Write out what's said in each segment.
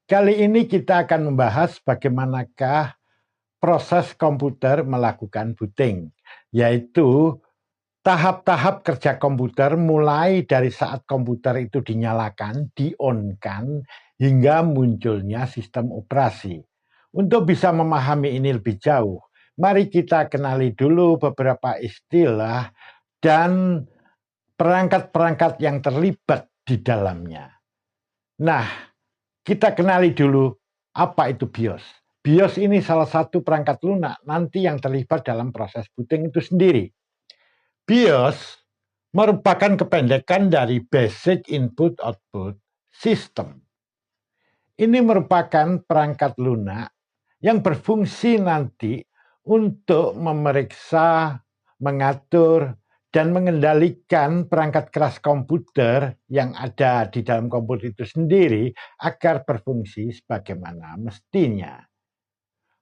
Kali ini kita akan membahas bagaimanakah proses komputer melakukan booting, yaitu tahap-tahap kerja komputer mulai dari saat komputer itu dinyalakan, di-on-kan, hingga munculnya sistem operasi. Untuk bisa memahami ini lebih jauh, mari kita kenali dulu beberapa istilah dan perangkat-perangkat yang terlibat di dalamnya. Nah, kita kenali dulu apa itu BIOS. BIOS ini salah satu perangkat lunak nanti yang terlibat dalam proses booting itu sendiri. BIOS merupakan kependekan dari Basic Input Output System. Ini merupakan perangkat lunak yang berfungsi nanti untuk memeriksa, mengatur, dan mengendalikan perangkat keras komputer yang ada di dalam komputer itu sendiri agar berfungsi sebagaimana mestinya.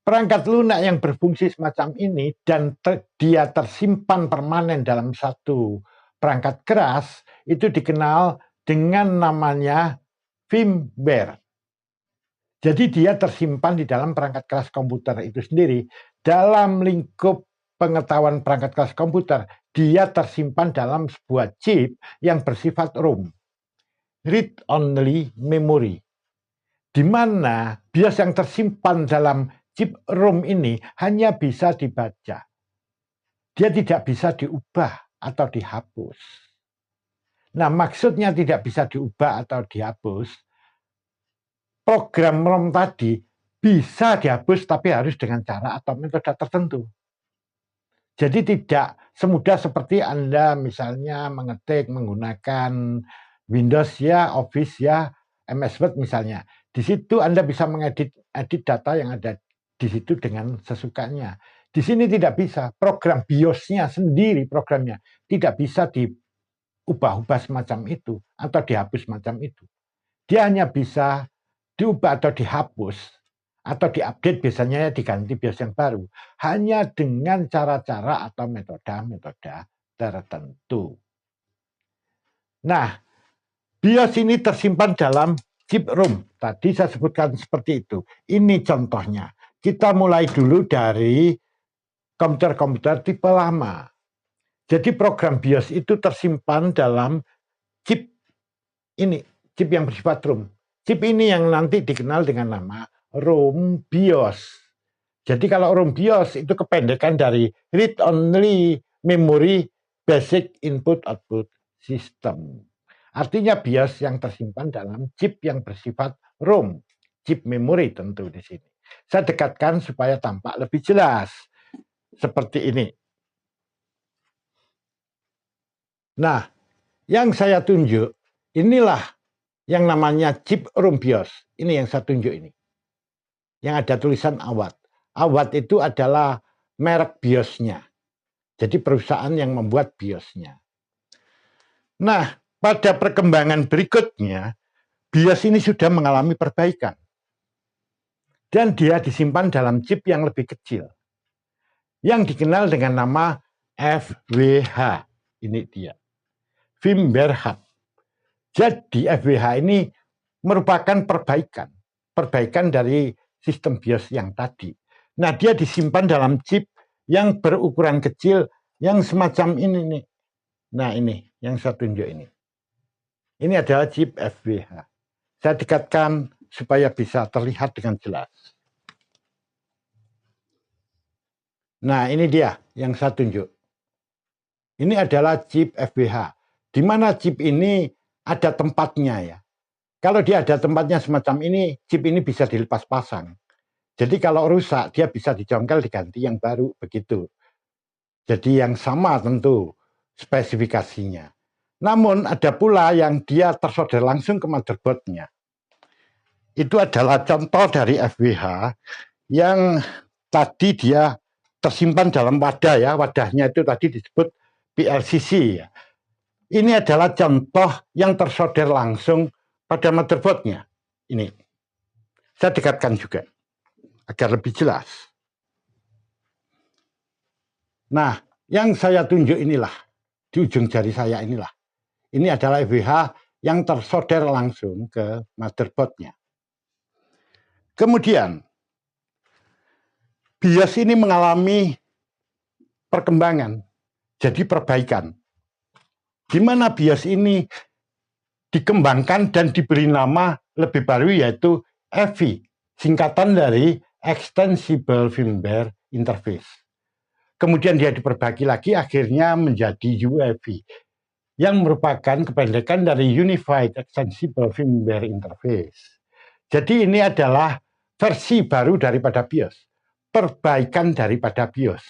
Perangkat lunak yang berfungsi semacam ini dan dia tersimpan permanen dalam satu perangkat keras itu dikenal dengan namanya firmware. Jadi dia tersimpan di dalam perangkat keras komputer itu sendiri. Dalam lingkup pengetahuan perangkat keras komputer, dia tersimpan dalam sebuah chip yang bersifat ROM, read only memory, di mana BIOS yang tersimpan dalam chip ROM ini hanya bisa dibaca. Dia tidak bisa diubah atau dihapus. Nah, maksudnya tidak bisa diubah atau dihapus, program ROM tadi bisa dihapus tapi harus dengan cara atau metode tertentu. Jadi tidak semudah seperti Anda misalnya mengetik menggunakan Windows ya, Office ya, MS Word misalnya. Di situ Anda bisa mengedit data yang ada di situ dengan sesukanya. Di sini tidak bisa. Program BIOS-nya sendiri programnya tidak bisa diubah-ubah semacam itu atau dihapus semacam itu. Dia hanya bisa diubah atau dihapus atau diupdate, biasanya diganti BIOS yang baru hanya dengan cara-cara atau metode-metode tertentu. Nah, BIOS ini tersimpan dalam chip ROM. Tadi saya sebutkan seperti itu. Ini contohnya. Kita mulai dulu dari komputer-komputer tipe lama. Jadi program BIOS itu tersimpan dalam chip ini, chip yang bersifat ROM. Chip ini yang nanti dikenal dengan nama ROM BIOS. Jadi kalau ROM BIOS itu kependekan dari Read Only Memory Basic Input Output System. Artinya BIOS yang tersimpan dalam chip yang bersifat ROM, chip memori tentu di sini. Saya dekatkan supaya tampak lebih jelas. Seperti ini. Nah, yang saya tunjuk, inilah yang namanya chip ROM BIOS. Ini yang saya tunjuk ini. Yang ada tulisan Awad. Awad itu adalah merek BIOS-nya. Jadi perusahaan yang membuat BIOS-nya. Nah, pada perkembangan berikutnya, BIOS ini sudah mengalami perbaikan. Dan dia disimpan dalam chip yang lebih kecil. Yang dikenal dengan nama FWH. Ini dia. Firmware Hub. Jadi FWH ini merupakan perbaikan. Perbaikan dari sistem BIOS yang tadi. Nah, dia disimpan dalam chip yang berukuran kecil yang semacam ini nih. Nah, ini yang saya tunjuk ini. Ini adalah chip FWH. Saya dekatkan supaya bisa terlihat dengan jelas. Nah, ini dia yang saya tunjuk. Ini adalah chip FWH. Di mana chip ini ada tempatnya ya. Kalau dia ada tempatnya semacam ini, chip ini bisa dilepas pasang. Jadi kalau rusak, dia bisa dijongkel diganti yang baru, begitu. Jadi yang sama tentu spesifikasinya. Namun ada pula yang dia tersolder langsung ke motherboardnya. Itu adalah contoh dari FWH yang tadi dia tersimpan dalam wadah ya. Wadahnya itu tadi disebut PLCC ya. Ini adalah contoh yang tersolder langsung pada motherboardnya. Ini. Saya dekatkan juga agar lebih jelas. Nah, yang saya tunjuk inilah, di ujung jari saya inilah. Ini adalah FWH yang tersolder langsung ke motherboardnya. Kemudian, BIOS ini mengalami perkembangan, jadi perbaikan. Di mana BIOS ini dikembangkan dan diberi nama lebih baru yaitu EFI, singkatan dari Extensible Firmware Interface. Kemudian dia diperbaiki lagi akhirnya menjadi UEFI yang merupakan kependekan dari Unified Extensible Firmware Interface. Jadi ini adalah versi baru daripada BIOS, perbaikan daripada BIOS.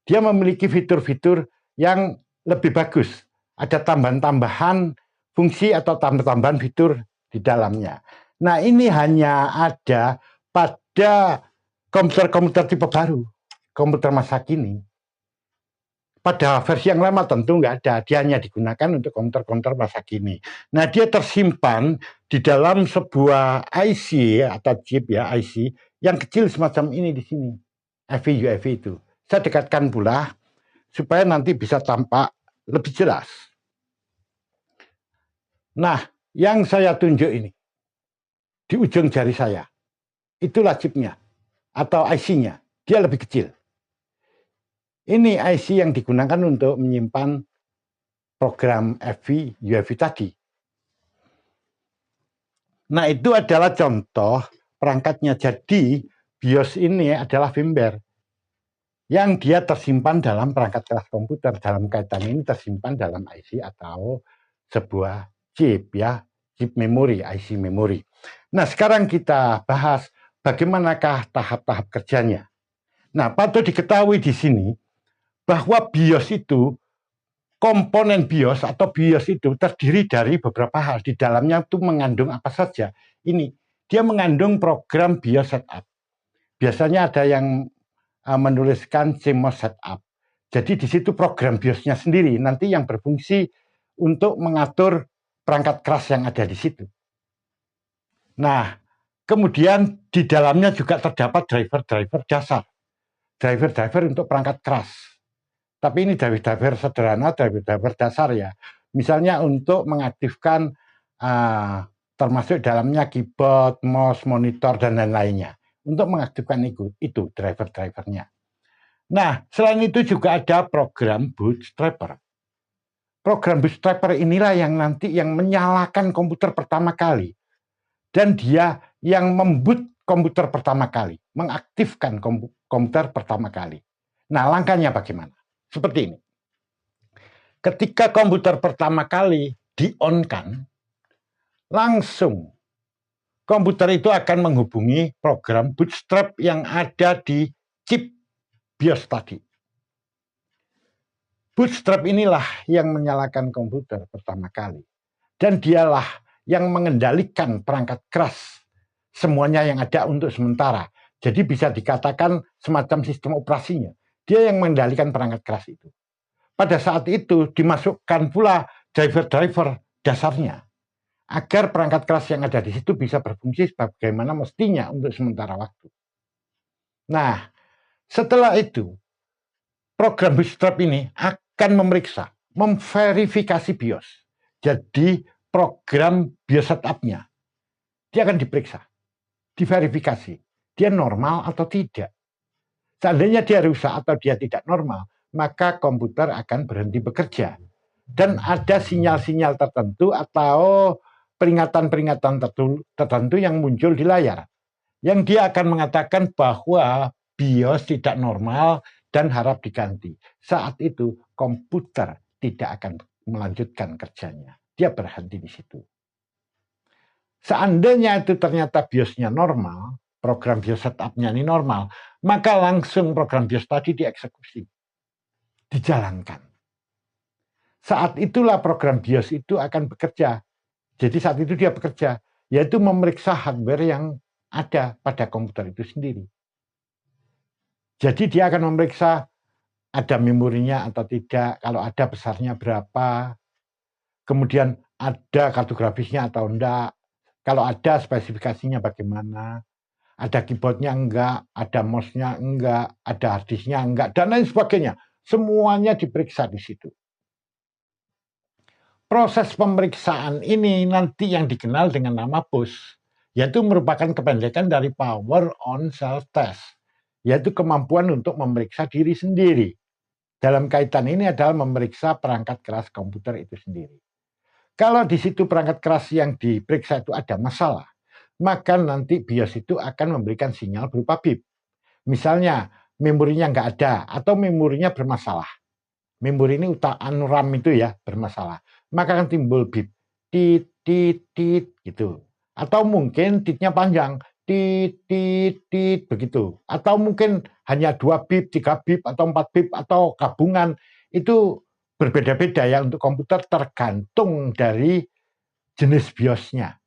Dia memiliki fitur-fitur yang lebih bagus, ada tambahan-tambahan fungsi atau tambahan fitur di dalamnya. Nah, ini hanya ada pada komputer-komputer tipe baru, komputer masa kini. Pada versi yang lama tentu nggak ada, dia hanya digunakan untuk komputer-komputer masa kini. Nah, dia tersimpan di dalam sebuah IC atau chip ya, IC yang kecil semacam ini di sini, EFI UEFI itu. Saya dekatkan pula supaya nanti bisa tampak lebih jelas. Nah, yang saya tunjuk ini di ujung jari saya, itulah chipnya atau IC-nya. Dia lebih kecil. Ini IC yang digunakan untuk menyimpan program EFI UEFI tadi. Nah, itu adalah contoh perangkatnya. Jadi, BIOS ini adalah firmware yang dia tersimpan dalam perangkat keras komputer. Dalam kaitan ini tersimpan dalam IC atau sebuah chip ya, chip memori, IC memori. Nah, sekarang kita bahas bagaimanakah tahap-tahap kerjanya. Nah, patut diketahui di sini bahwa BIOS itu, komponen BIOS atau BIOS itu terdiri dari beberapa hal. Di dalamnya itu mengandung apa saja. Ini, dia mengandung program BIOS setup. Biasanya ada yang menuliskan CMOS setup. Jadi di situ program BIOS-nya sendiri nanti yang berfungsi untuk mengatur perangkat keras yang ada di situ. Nah, kemudian di dalamnya juga terdapat driver-driver dasar. Driver-driver untuk perangkat keras. Tapi ini driver-driver sederhana, driver-driver dasar ya. Misalnya untuk mengaktifkan termasuk dalamnya keyboard, mouse, monitor, dan lain-lainnya. Untuk mengaktifkan itu driver-drivernya. Nah, selain itu juga ada program bootstrapper. Program bootstrapper inilah yang nanti yang menyalakan komputer pertama kali. Dan dia yang memboot komputer pertama kali, mengaktifkan komputer pertama kali. Nah, langkahnya bagaimana? Seperti ini. Ketika komputer pertama kali di-on-kan, langsung komputer itu akan menghubungi program bootstrap yang ada di chip BIOS tadi. Bootstrap inilah yang menyalakan komputer pertama kali. Dan dialah yang mengendalikan perangkat keras semuanya yang ada untuk sementara. Jadi bisa dikatakan semacam sistem operasinya. Dia yang mengendalikan perangkat keras itu. Pada saat itu dimasukkan pula driver-driver dasarnya. Agar perangkat keras yang ada di situ bisa berfungsi sebagaimana mestinya untuk sementara waktu. Nah, setelah itu, program bootstrap ini akan memeriksa, memverifikasi BIOS. Jadi, program BIOS setup-nya, dia akan diperiksa, diverifikasi. Dia normal atau tidak. Seandainya dia rusak atau dia tidak normal, maka komputer akan berhenti bekerja. Dan ada sinyal-sinyal tertentu atau peringatan-peringatan tertentu yang muncul di layar. Yang dia akan mengatakan bahwa BIOS tidak normal dan harap diganti. Saat itu komputer tidak akan melanjutkan kerjanya. Dia berhenti di situ. Seandainya itu ternyata BIOS-nya normal, program BIOS setup-nya ini normal, maka langsung program BIOS tadi dieksekusi, dijalankan. Saat itulah program BIOS itu akan bekerja. Jadi saat itu dia bekerja, yaitu memeriksa hardware yang ada pada komputer itu sendiri. Jadi dia akan memeriksa ada memorinya atau tidak, kalau ada besarnya berapa, kemudian ada kartu grafisnya atau enggak, kalau ada spesifikasinya bagaimana, ada keyboardnya enggak, ada mouse-nya enggak, ada harddisknya enggak, dan lain sebagainya. Semuanya diperiksa di situ. Proses pemeriksaan ini nanti yang dikenal dengan nama BOS. yaitu merupakan kependekan dari power on self test, yaitu kemampuan untuk memeriksa diri sendiri. Dalam kaitan ini adalah memeriksa perangkat keras komputer itu sendiri. Kalau di situ perangkat keras yang diperiksa itu ada masalah, maka nanti BIOS itu akan memberikan sinyal berupa bip. Misalnya memorinya nggak ada atau memorinya bermasalah. Memori ini RAM itu ya bermasalah. Maka akan timbul bip. Tit, tit, tit gitu. Atau mungkin titnya panjang. Tit, tit, tit begitu. Atau mungkin hanya 2 bip, 3 bip, atau 4 bip, atau gabungan. Itu berbeda-beda ya untuk komputer tergantung dari jenis BIOS-nya.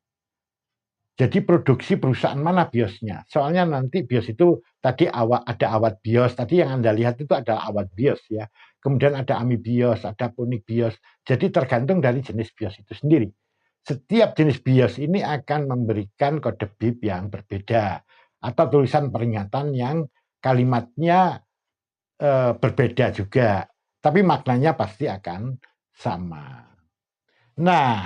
Jadi produksi perusahaan mana BIOS-nya. Soalnya nanti BIOS itu tadi ada awat BIOS. Tadi yang Anda lihat itu adalah awat BIOS ya. Kemudian ada AMI BIOS, ada PONIC BIOS. Jadi tergantung dari jenis BIOS itu sendiri. Setiap jenis BIOS ini akan memberikan kode bip yang berbeda. Atau tulisan peringatan yang kalimatnya berbeda juga. Tapi maknanya pasti akan sama. Nah,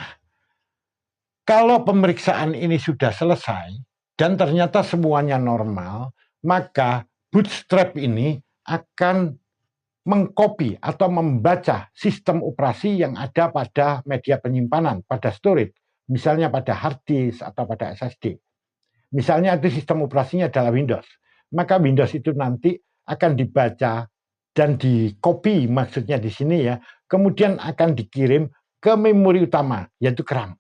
kalau pemeriksaan ini sudah selesai dan ternyata semuanya normal, maka Bootstrap ini akan mengcopy atau membaca sistem operasi yang ada pada media penyimpanan, pada storage, misalnya pada hard disk atau pada SSD. Misalnya itu sistem operasinya adalah Windows, maka Windows itu nanti akan dibaca dan di-copy maksudnya di sini ya, kemudian akan dikirim ke memori utama, yaitu ke RAM.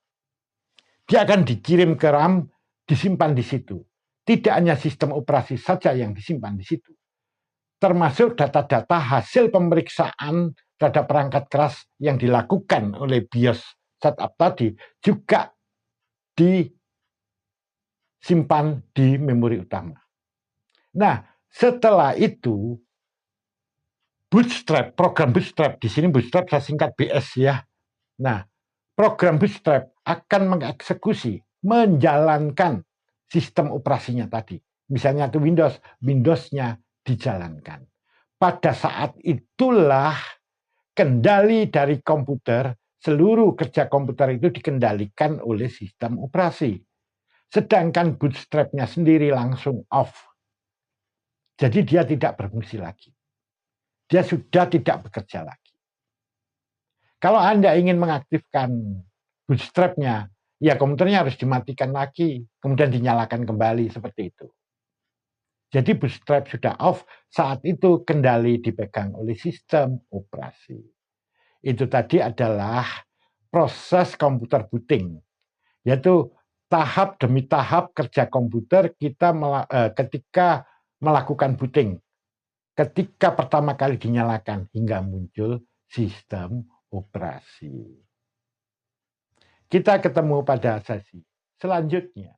Dia akan dikirim ke RAM, disimpan di situ. Tidak hanya sistem operasi saja yang disimpan di situ, termasuk data-data hasil pemeriksaan terhadap perangkat keras yang dilakukan oleh BIOS setup tadi juga disimpan di memori utama. Nah, setelah itu Bootstrap, program Bootstrap, di sini Bootstrap saya singkat BS ya. Nah, program Bootstrap akan mengeksekusi, menjalankan sistem operasinya tadi. Misalnya itu Windows-nya dijalankan. Pada saat itulah kendali dari komputer, seluruh kerja komputer itu dikendalikan oleh sistem operasi. Sedangkan Bootstrap-nya sendiri langsung off. Jadi dia tidak berfungsi lagi. Dia sudah tidak bekerja lagi. Kalau Anda ingin mengaktifkan Bootstrap-nya, ya komputernya harus dimatikan lagi, kemudian dinyalakan kembali seperti itu. Jadi Bootstrap sudah off, saat itu kendali dipegang oleh sistem operasi. Itu tadi adalah proses komputer booting, yaitu tahap demi tahap kerja komputer kita ketika melakukan booting. Ketika pertama kali dinyalakan hingga muncul sistem operasi. Kita ketemu pada sesi selanjutnya.